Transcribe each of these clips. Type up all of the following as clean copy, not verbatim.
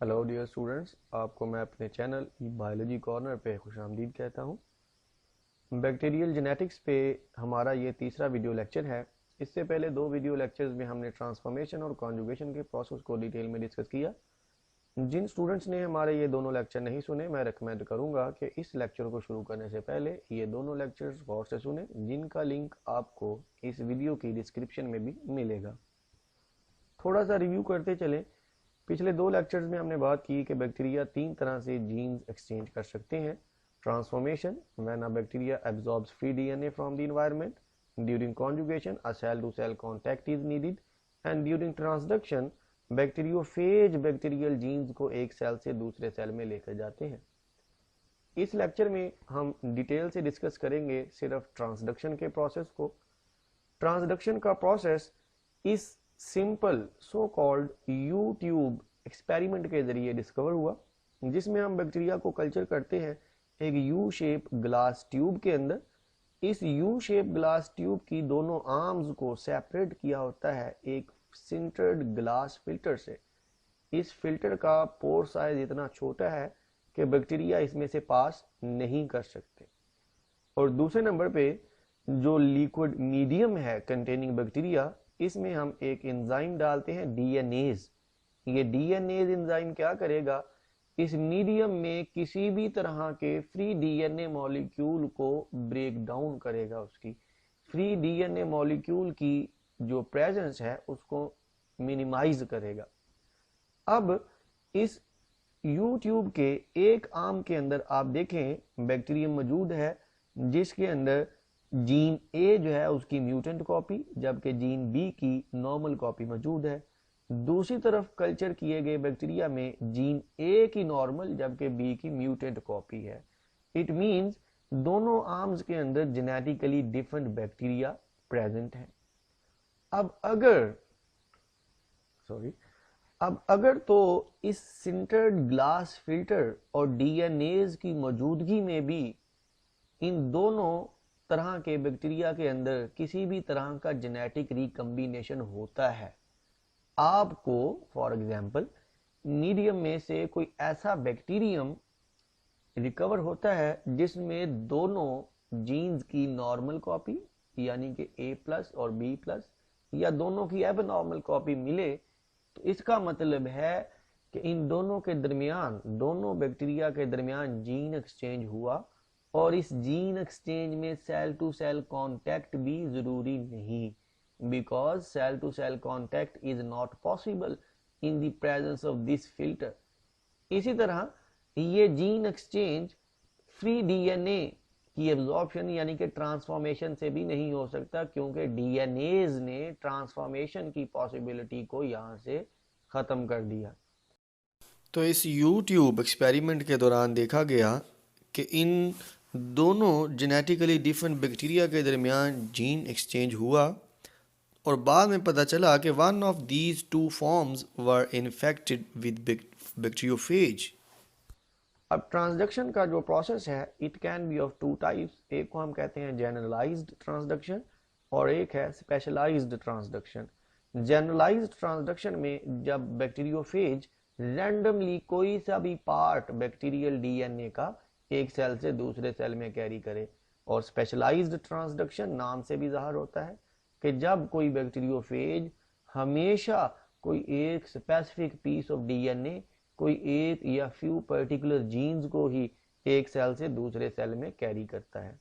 Hello dear students, आपको मैं अपने चैनल बायोलॉजी कॉर्नर पे खुशामदीद कहता हूँ। बैक्टीरियल जेनेटिक्स पे हमारा ये तीसरा वीडियो लेक्चर है। इससे पहले दो वीडियो लेक्चर्स में हमने ट्रांसफॉर्मेशन और कॉन्जुगेशन के प्रोसेस को डिटेल में डिस्कस किया। जिन स्टूडेंट्स ने हमारे ये दोनों लेक्चर नहीं सुने, मैं रिकमेंड करूँगा कि इस लेक्चर को शुरू करने से पहले ये दोनों लेक्चर्स गौर से सुने, जिनका लिंक आपको इस वीडियो की डिस्क्रिप्शन में भी मिलेगा। थोड़ा सा रिव्यू करते चलें। पिछले दो लेक्चर्स में हमने बात की कि बैक्टीरिया तीन तरह से जीन्स एक्सचेंज कर सकते हैं। Transformation, when a bacteria absorbs free DNA from the environment. During conjugation, a cell to cell contact is needed. And during transduction, bacteriophage bacterial genes को एक सेल से दूसरे सेल में लेकर जाते हैं। इस लेक्चर में हम डिटेल से डिस्कस करेंगे सिर्फ ट्रांसडक्शन के प्रोसेस को। ट्रांसडक्शन का प्रोसेस इस simple so called you tube experiment के जरिए डिस्कवर हुआ, जिसमें हम बैक्टीरिया को कल्चर करते हैं एक यू शेप ग्लास ट्यूब के अंदर। इस यू शेप ग्लास ट्यूब की दोनों आर्म्स को सेपरेट किया होता है एक सिंटर्ड ग्लास फिल्टर से। इस फिल्टर का पोर साइज इतना छोटा है कि बैक्टीरिया इसमें से पास नहीं कर सकते। और दूसरे नंबर पे जो लिक्विड मीडियम है कंटेनिंग बैक्टीरिया, इसमें हम एक एंजाइम डालते हैं डीएनएज। ये डीएनएज एंजाइम क्या करेगा, इस मीडियम में किसी भी तरह के फ्री डीएनए मॉलिक्यूल को ब्रेक डाउन करेगा। उसकी फ्री डीएनए मॉलिक्यूल की जो प्रेजेंस है उसको मिनिमाइज करेगा। अब इस यू ट्यूब के एक आर्म के अंदर आप देखें बैक्टीरियम मौजूद है, जिसके अंदर जीन ए जो है उसकी म्यूटेंट कॉपी, जबकि जीन बी की नॉर्मल कॉपी मौजूद है। दूसरी तरफ कल्चर किए गए बैक्टीरिया में जीन ए की नॉर्मल जबकि बी की म्यूटेंट कॉपी है। इट मींस दोनों आर्म्स के अंदर जेनेटिकली डिफरेंट बैक्टीरिया प्रेजेंट है। अब अगर तो इस सिंटर्ड ग्लास फिल्टर और डीएनएज की मौजूदगी में भी इन दोनों तरह के बैक्टीरिया के अंदर किसी भी तरह का जेनेटिक रिकम्बिनेशन होता है, आपको फॉर एग्जांपल मीडियम में से कोई ऐसा बैक्टीरियम रिकवर होता है जिसमें दोनों जीन्स की नॉर्मल कॉपी यानी कि ए प्लस और बी प्लस या दोनों की एबनॉर्मल कॉपी मिले, तो इसका मतलब है कि इन दोनों के दरमियान, दोनों बैक्टीरिया के दरमियान जीन एक्सचेंज हुआ। और इस जीन एक्सचेंज में सेल टू सेल कांटेक्ट भी जरूरी नहीं, because cell to cell contact is not possible in the presence of this filter. इसी तरह ये जीन एक्सचेंज फ्री डीएनए की एब्जॉर्प्शन यानी कि ट्रांसफॉर्मेशन से भी नहीं हो सकता, क्योंकि डीएनएज ने ट्रांसफॉर्मेशन की पॉसिबिलिटी को यहां से खत्म कर दिया। तो इस यूट्यूब एक्सपेरिमेंट के दौरान देखा गया कि इन दोनों जेनेटिकली डिफरेंट बैक्टीरिया के दरमियान जीन एक्सचेंज हुआ और बाद में पता चला कि one of these two forms were infected with bacteriophage. अब ट्रांसडक्शन का जो प्रोसेस है it can be of two types. एक को हम कहते हैं जनरलाइज्ड ट्रांसडक्शन और एक है स्पेशलाइज्ड ट्रांसडक्शन। जनरलाइज्ड ट्रांसडक्शन में जब बैक्टीरियोफेज रैंडमली कोई सा भी पार्ट बैक्टीरियल डीएनए का एक सेल से दूसरे सेल में कैरी करे, और स्पेशलाइज्ड ट्रांसडक्शन नाम से भी जाहिर होता है कि जब कोई बैक्टीरियोफेज हमेशा कोई एक स्पेसिफिक पीस ऑफ डीएनए, कोई एक या फ्यू पर्टिकुलर जीन्स को ही एक सेल से दूसरे सेल में कैरी करता है।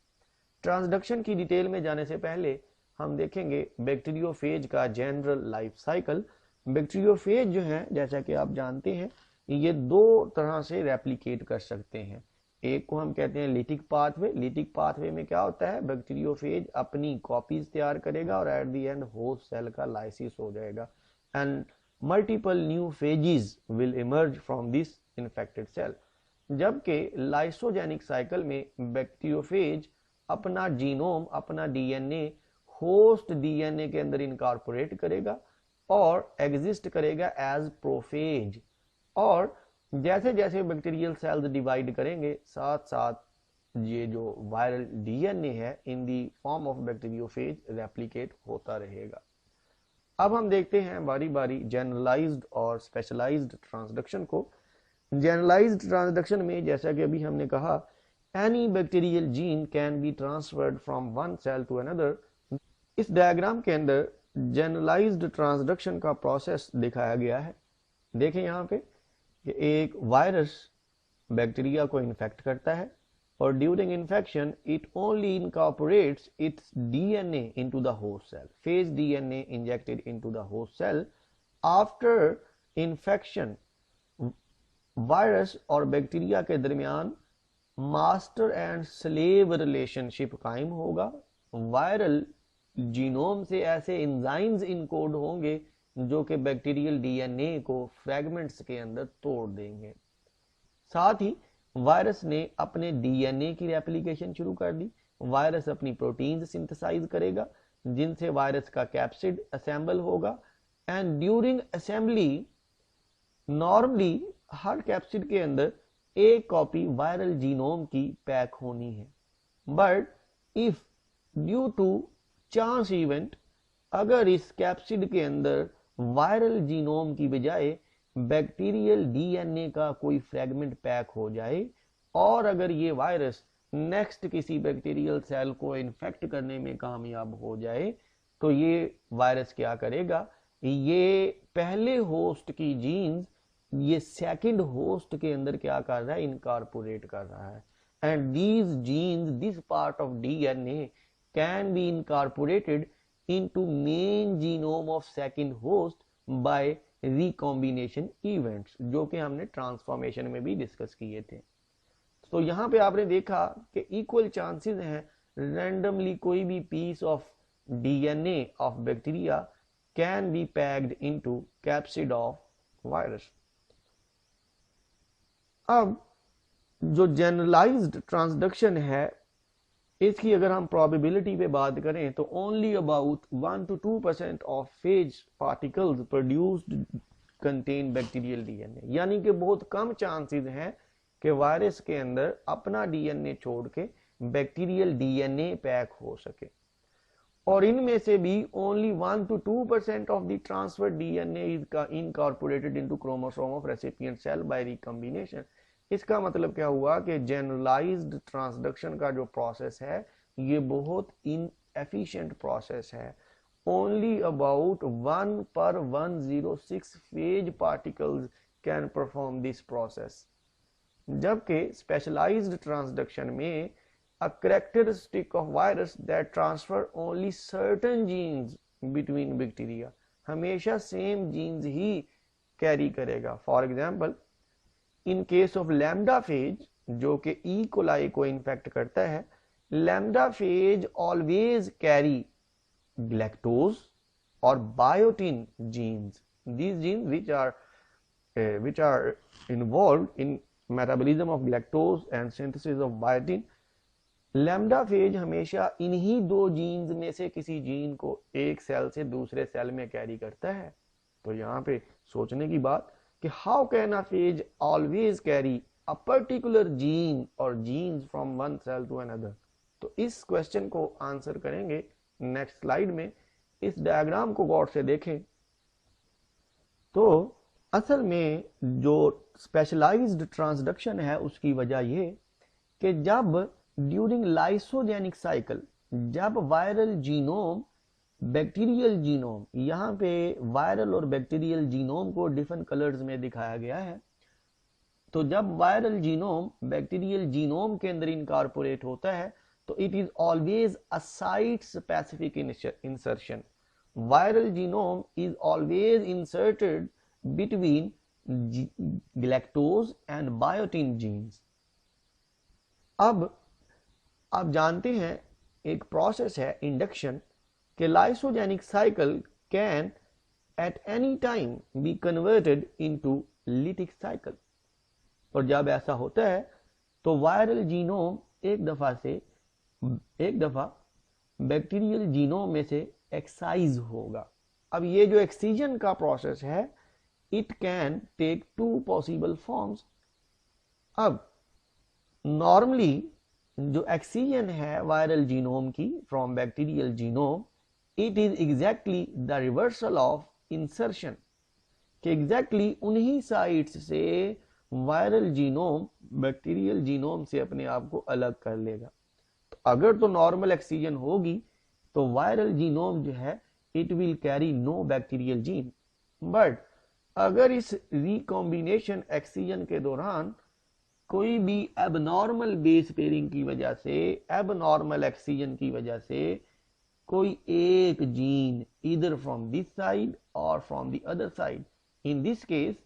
ट्रांसडक्शन की डिटेल में जाने से पहले हम देखेंगे बैक्टीरियोफेज का जनरल लाइफ साइकिल। बैक्टीरियोफेज जो है, जैसा कि आप जानते हैं, ये दो तरह से रेप्लिकेट कर सकते हैं। एक को हम कहते हैं लिटिक पाथवे। लिटिक पाथवे में क्या होता है, बैक्टीरियोफेज अपनी कॉपीज तैयार करेगा और at the end host cell का लाइसिस हो जाएगा and multiple new phages will emerge from this infected cell। जबकि लाइसोजेनिक साइकिल में बैक्टीरियोफेज अपना जीनोम, अपना डीएनए होस्ट डीएनए के अंदर इनकॉर्पोरेट करेगा और एग्जिस्ट करेगा एज प्रोफेज। और जैसे जैसे बैक्टीरियल सेल्स डिवाइड करेंगे, साथ साथ ये जो वायरल डीएनए है in the form of bacteriophage replicate होता रहेगा। अब हम देखते हैं बारी बारी जनरलाइज्ड और स्पेशलाइज्ड ट्रांसडक्शन को। जनरलाइज्ड ट्रांसडक्शन में जैसा कि अभी हमने कहा, any bacterial gene can be transferred from one cell to another. इस डायग्राम के अंदर जनरलाइज्ड ट्रांसडक्शन का प्रोसेस दिखाया गया है। देखें यहाँ पे कि एक वायरस बैक्टीरिया को इन्फेक्ट करता है और during infection it only incorporates its DNA into the host cell, phage DNA injected into the host cell. After infection virus और बैक्टीरिया के दरमियान मास्टर एंड स्लेव रिलेशनशिप कायम होगा। वायरल जीनोम से ऐसे एंजाइम्स इनकोड होंगे जो कि बैक्टीरियल डीएनए को फ्रैगमेंट्स के अंदर तोड़ देंगे। साथ ही वायरस ने अपने डीएनए की रेप्लिकेशन शुरू कर दी। वायरस अपनी प्रोटीन्स सिंथेसाइज करेगा जिनसे वायरस का कैप्सिड असेंबल होगा एंड ड्यूरिंग असेंबली नॉर्मली हर कैप्सिड के अंदर एक कॉपी वायरल जीनोम की पैक होनी है। But if due to chance event अगर इस कैप्सिड के अंदर वायरल जीनोम की बजाय बैक्टीरियल डीएनए का कोई फ्रेगमेंट पैक हो जाए और अगर ये वायरस नेक्स्ट किसी बैक्टीरियल सेल को इन्फेक्ट करने में कामयाब हो जाए तो ये वायरस क्या करेगा, ये पहले होस्ट की जीन्स ये सेकंड होस्ट के अंदर क्या कर रहा है, इनकॉर्पोरेट कर रहा है। And these genes, this part of DNA can be incorporated into main genome of second host bye recombination events, जो कि हमने ट्रांसफॉर्मेशन में भी डिस्कस किए थे। तो यहां पे आपने देखा कि इक्वल चांसेस हैं रैंडमली कोई भी piece of DNA of bacteria can be packed into capsid of virus. अब जो जनरलाइज्ड ट्रांसडक्शन है इसकी अगर हम प्रोबेबिलिटी पे बात करें तो only about 1 to 2% of phase particles produced contain bacterial DNA, यानी कि बहुत कम चांसेस हैं कि वायरस के अंदर अपना डीएनए छोड़ के बैक्टीरियल डीएनए पैक हो सके। और इनमें से भी only 1 to 2% of the transferred DNA is incorporated into chromosome of recipient cell by recombination. इसका मतलब क्या हुआ कि जनरलाइज्ड ट्रांसडक्शन का जो प्रोसेस है ये बहुत इनएफिशिएंट प्रोसेस है। Only about 1 per 106 phase particles can perform this process, जबकि स्पेशलाइज्ड ट्रांसडक्शन में a characteristic of virus that transfer only certain genes between bacteria, हमेशा सेम जीन्स ही कैरी करेगा। For example in case of lambda phage जो कि E coli को infect करता है, lambda phage always carry galactose और biotin genes, these genes which are involved in metabolism of lactose and synthesis of biotin। Lambda phase हमेशा इन्हीं दो jeans में से किसी जीन को एक सेल से दूसरे सेल में कैरी करता है। तो यहाँ पे सोचने की बात कि how can a phage always carry a particular gene और genes from one cell to another. तो इस क्वेश्चन को आंसर करेंगे नेक्स्ट स्लाइड में। इस डायग्राम को गौर से देखें तो असल में जो स्पेशलाइज्ड ट्रांसडक्शन है उसकी वजह ये कि जब ड्यूरिंग लाइसोजेनिक साइकिल जब वायरल जीनोम बैक्टीरियल जीनोम, यहाँ पे वायरल और बैक्टीरियल जीनोम को डिफरेंट कलर्स में दिखाया गया है, तो जब वायरल जीनोम बैक्टीरियल जीनोम के अंदर इनकॉर्पोरेट होता है तो it is always a site specific insertion. Viral genome is always inserted between galactose and biotin genes. अब आप जानते हैं एक प्रोसेस है इंडक्शन के lysogenic cycle can at any time be converted into lytic cycle. और जब ऐसा होता है तो वायरल जीनोम एक दफा बैक्टीरियल जीनोम में से एक्साइज होगा। अब ये जो एक्सीजन का प्रोसेस है it can take two possible forms. अब नॉर्मली जो एक्सीजन है वायरल जीनोम की फ्रॉम bacterial genome, it is exactly the reversal of insertion, कि एग्जैक्टली उन्हीं साइट्स से वायरल जीनोम बैक्टीरियल जीनोम से अपने आप को अलग कर लेगा। तो अगर तो नॉर्मल एक्सीजन होगी तो वायरल जीनोम जो है it will carry no bacterial gene. But अगर इस रिकॉम्बिनेशन एक्सीजन के दौरान कोई भी एबनॉर्मल बेस पेयरिंग की वजह से, एबनॉर्मल एक्सीजन की वजह से कोई एक gene either from this side or from the other side, in this case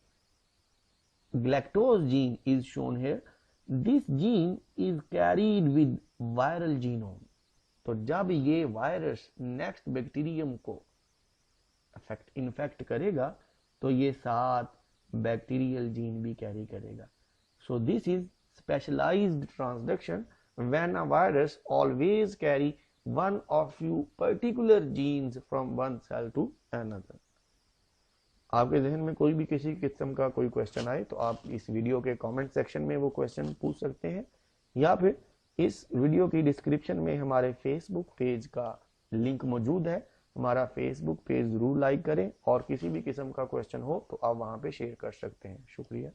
galactose gene is shown here, this gene is carried with viral genome। तो जब ये वायरस नेक्स्ट बैक्टीरियम को इन्फेक्ट करेगा तो ये साथ बैक्टीरियल जीन भी carry करेगा। So this is specialized transduction when a virus always carry one of few particular genes from one cell to another। आपके जहन में कोई भी किसी किस्म का कोई क्वेश्चन आए तो आप इस वीडियो के कमेंट सेक्शन में वो क्वेश्चन पूछ सकते हैं, या फिर इस वीडियो की डिस्क्रिप्शन में हमारे फेसबुक पेज का लिंक मौजूद है। हमारा फेसबुक पेज जरूर लाइक करें और किसी भी किस्म का क्वेश्चन हो तो आप वहां पे शेयर कर सकते हैं। शुक्रिया।